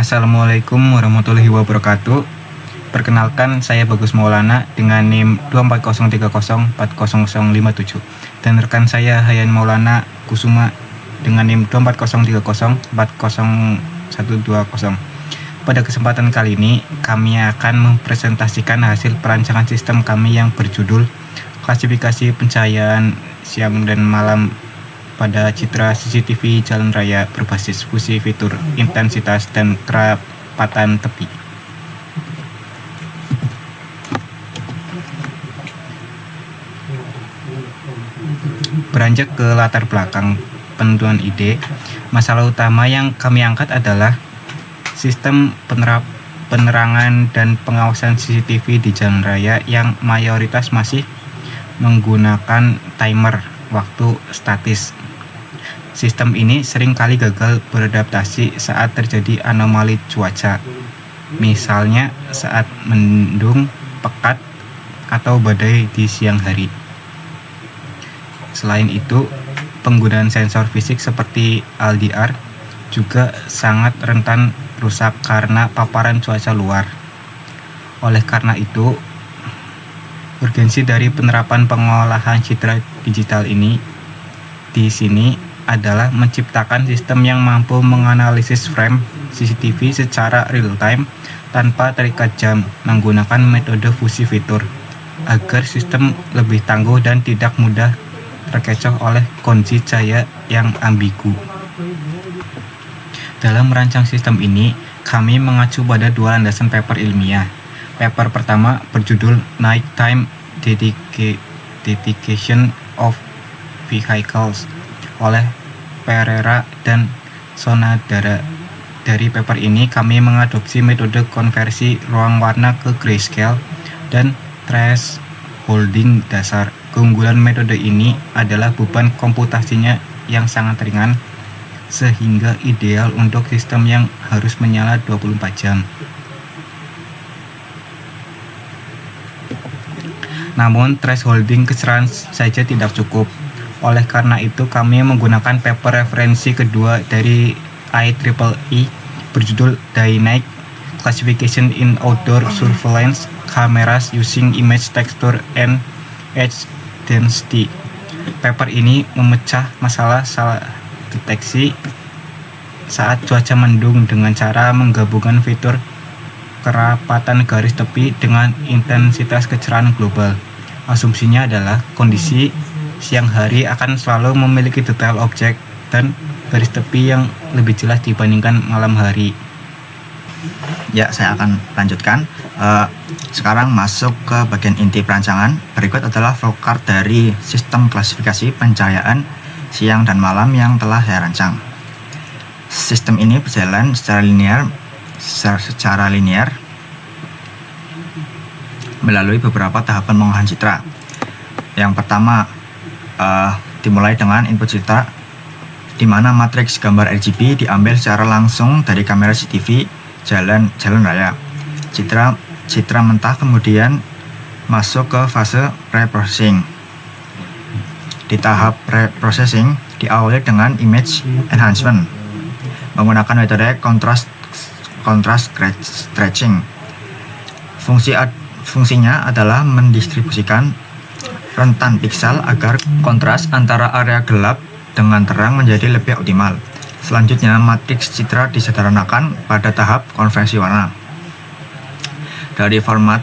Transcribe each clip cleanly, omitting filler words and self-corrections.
Assalamualaikum warahmatullahi wabarakatuh. Perkenalkan, saya Bagus Maulana dengan NIM 24030400057 dan rekan saya Hayan Maulana Kusuma dengan NIM 24030400120. Pada kesempatan kali ini, kami akan mempresentasikan hasil perancangan sistem kami yang berjudul Klasifikasi Pencahayaan Siang dan Malam pada citra CCTV jalan raya berbasis fusi fitur intensitas dan kerapatan tepi. Beranjak ke latar belakang penentuan ide, masalah utama yang kami angkat adalah sistem penerangan dan pengawasan CCTV di jalan raya yang mayoritas masih menggunakan timer waktu statis. Sistem ini sering kali gagal beradaptasi saat terjadi anomali cuaca, misalnya saat mendung, pekat, atau badai di siang hari. Selain itu, penggunaan sensor fisik seperti LDR juga sangat rentan rusak karena paparan cuaca luar. Oleh karena itu, urgensi dari penerapan pengolahan citra digital ini di sini adalah menciptakan sistem yang mampu menganalisis frame CCTV secara real time tanpa terikat jam menggunakan metode fusi fitur agar sistem lebih tangguh dan tidak mudah terkecoh oleh kondisi cahaya yang ambigu. Dalam merancang sistem ini, kami mengacu pada dua landasan paper ilmiah. Paper pertama berjudul Nighttime Dedication of Vehicles oleh Pereira dan Sonadara. Dari paper ini kami mengadopsi metode konversi ruang warna ke grayscale dan thresholding dasar. Keunggulan metode ini adalah beban komputasinya yang sangat ringan sehingga ideal untuk sistem yang harus menyala 24 jam. Namun thresholding kecerahan saja tidak cukup. Oleh karena itu kami menggunakan paper referensi kedua dari IEEE berjudul Dynamic Classification in Outdoor Surveillance Cameras Using Image Texture and Edge Density. Paper ini memecah masalah salah deteksi saat cuaca mendung dengan cara menggabungkan fitur kerapatan garis tepi dengan intensitas kecerahan global. Asumsinya adalah kondisi siang hari akan selalu memiliki detail objek dan garis tepi yang lebih jelas dibandingkan malam hari. Ya, saya akan lanjutkan. Sekarang masuk ke bagian inti perancangan. Berikut adalah flowchart dari sistem klasifikasi pencahayaan siang dan malam yang telah saya rancang. Sistem ini berjalan secara linear melalui beberapa tahapan pengolahan citra. Yang pertama dimulai dengan input citra, di mana matriks gambar RGB diambil secara langsung dari kamera CCTV jalan raya. Citra mentah kemudian masuk ke fase pre-processing. Di tahap pre-processing diawali dengan image enhancement menggunakan metode contrast stretching. Fungsinya adalah mendistribusikan rentan piksel agar kontras antara area gelap dengan terang menjadi lebih optimal. Selanjutnya, matriks citra disederhanakan pada tahap konversi warna. Dari format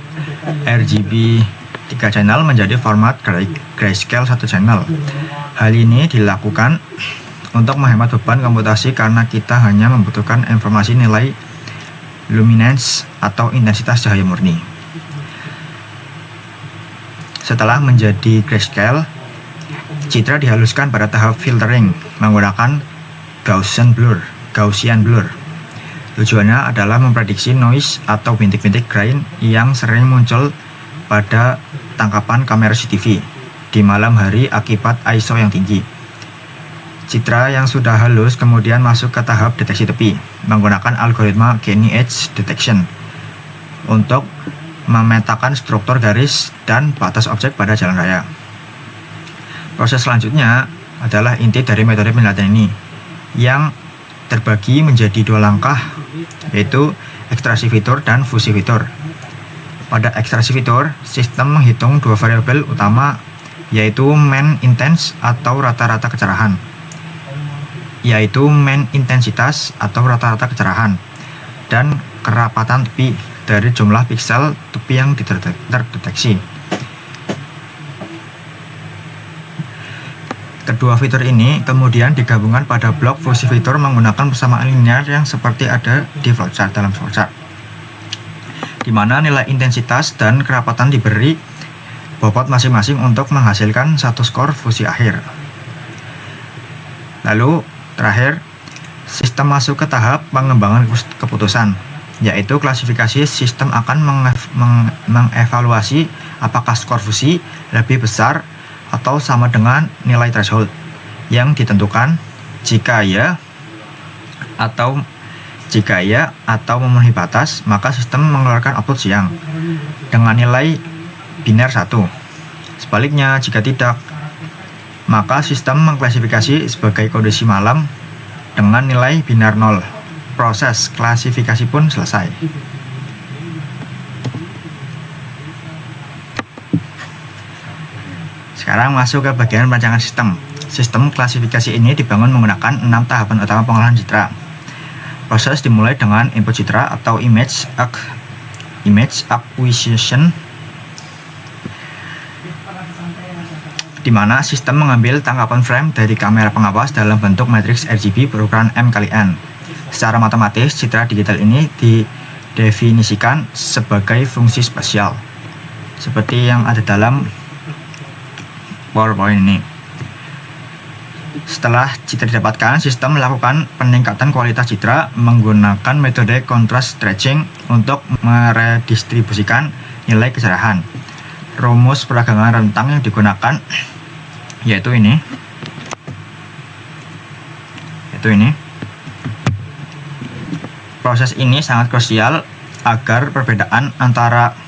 RGB 3 channel menjadi format grayscale 1 channel. Hal ini dilakukan untuk menghemat beban komputasi karena kita hanya membutuhkan informasi nilai luminance atau intensitas cahaya murni. Setelah menjadi grayscale, citra dihaluskan pada tahap filtering menggunakan Gaussian blur. Tujuannya adalah memprediksi noise atau bintik-bintik grain yang sering muncul pada tangkapan kamera CCTV di malam hari akibat ISO yang tinggi. Citra yang sudah halus kemudian masuk ke tahap deteksi tepi menggunakan algoritma Kenny Edge Detection untuk memetakan struktur garis dan batas objek pada jalan raya. Proses selanjutnya adalah inti dari metode penelitian ini, yang terbagi menjadi 2 langkah yaitu ekstraksi fitur dan fusi fitur. Pada ekstraksi fitur, sistem menghitung dua variabel utama, yaitu mean intense atau rata-rata kecerahan, yaitu mean intensitas atau rata-rata kecerahan, dan kerapatan tepi dari jumlah piksel tepi yang terdeteksi. Kedua fitur ini kemudian digabungkan pada blok fusi fitur menggunakan persamaan linear yang seperti ada di flowchart dalam flowchart, di mana nilai intensitas dan kerapatan diberi bobot masing-masing untuk menghasilkan satu skor fusi akhir. Lalu terakhir, sistem masuk ke tahap pengembangan keputusan, yaitu klasifikasi. Sistem akan mengevaluasi apakah skor fusi lebih besar atau sama dengan nilai threshold yang ditentukan. Jika ya atau memenuhi batas, maka sistem mengeluarkan output siang dengan nilai biner 1. Sebaliknya, jika tidak, maka sistem mengklasifikasi sebagai kondisi malam dengan nilai biner 0. Proses klasifikasi pun selesai. Sekarang masuk ke bagian perancangan sistem. Sistem klasifikasi ini dibangun menggunakan 6 tahapan utama pengolahan citra. Proses dimulai dengan input citra atau image acquisition, di mana sistem mengambil tangkapan frame dari kamera pengawas dalam bentuk matriks RGB berukuran M×N. Secara matematis, citra digital ini didefinisikan sebagai fungsi spasial, seperti yang ada dalam PowerPoint ini. Setelah citra didapatkan, sistem melakukan peningkatan kualitas citra menggunakan metode contrast stretching untuk meredistribusikan nilai kecerahan. Rumus peragangan rentang yang digunakan yaitu ini. Proses ini sangat krusial agar perbedaan antara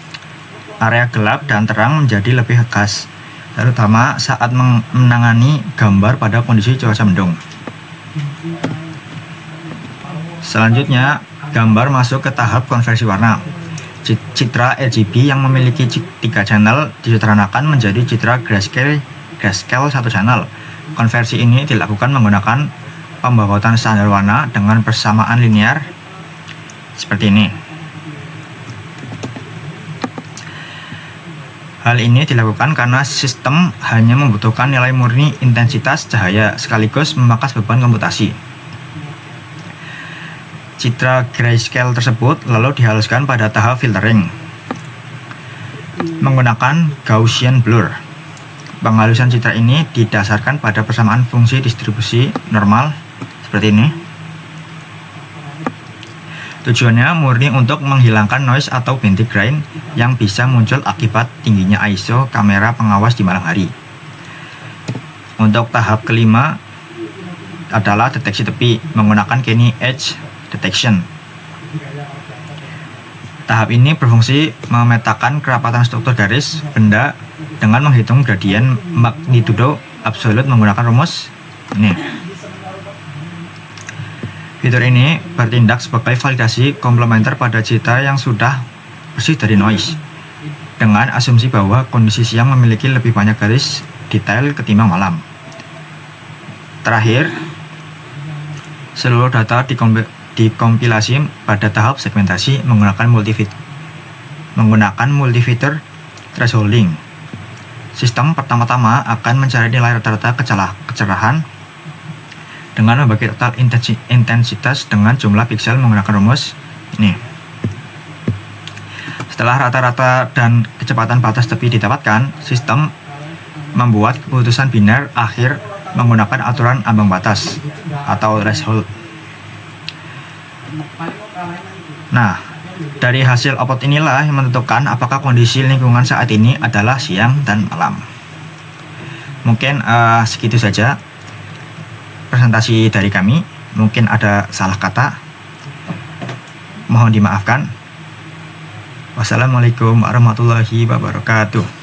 area gelap dan terang menjadi lebih tegas, terutama saat menangani gambar pada kondisi cuaca mendung. Selanjutnya, gambar masuk ke tahap konversi warna. Citra RGB yang memiliki 3 channel disederhanakan menjadi citra grayscale 1 channel. Konversi ini dilakukan menggunakan pembawaan standar warna dengan persamaan linear seperti ini. Hal ini dilakukan karena sistem hanya membutuhkan nilai murni intensitas cahaya sekaligus memangkas beban komputasi. Citra grayscale tersebut lalu dihaluskan pada tahap filtering menggunakan Gaussian blur. Penghalusan citra ini didasarkan pada persamaan fungsi distribusi normal seperti ini. Tujuannya murni untuk menghilangkan noise atau bintik grain yang bisa muncul akibat tingginya ISO kamera pengawas di malam hari. Untuk tahap kelima adalah deteksi tepi menggunakan Kenny Edge Detection. Tahap ini berfungsi memetakan kerapatan struktur garis benda dengan menghitung gradien magnitudo absolut menggunakan rumus ini. Fitur ini bertindak sebagai validasi komplementer pada citra yang sudah bersih dari noise, dengan asumsi bahwa kondisi siang memiliki lebih banyak garis detail ketimbang malam. Terakhir, seluruh data dikompilasi pada tahap segmentasi menggunakan multifitur thresholding. Sistem pertama-tama akan mencari nilai rata-rata kecerahan dengan membagi total intensitas dengan jumlah piksel menggunakan rumus ini. Setelah rata-rata dan kecepatan batas tepi didapatkan, sistem membuat keputusan biner akhir menggunakan aturan ambang batas atau threshold. Nah, dari hasil output inilah yang menentukan apakah kondisi lingkungan saat ini adalah siang dan malam. Mungkin segitu saja presentasi dari kami. Mungkin ada salah kata, mohon dimaafkan. Wassalamualaikum warahmatullahi wabarakatuh.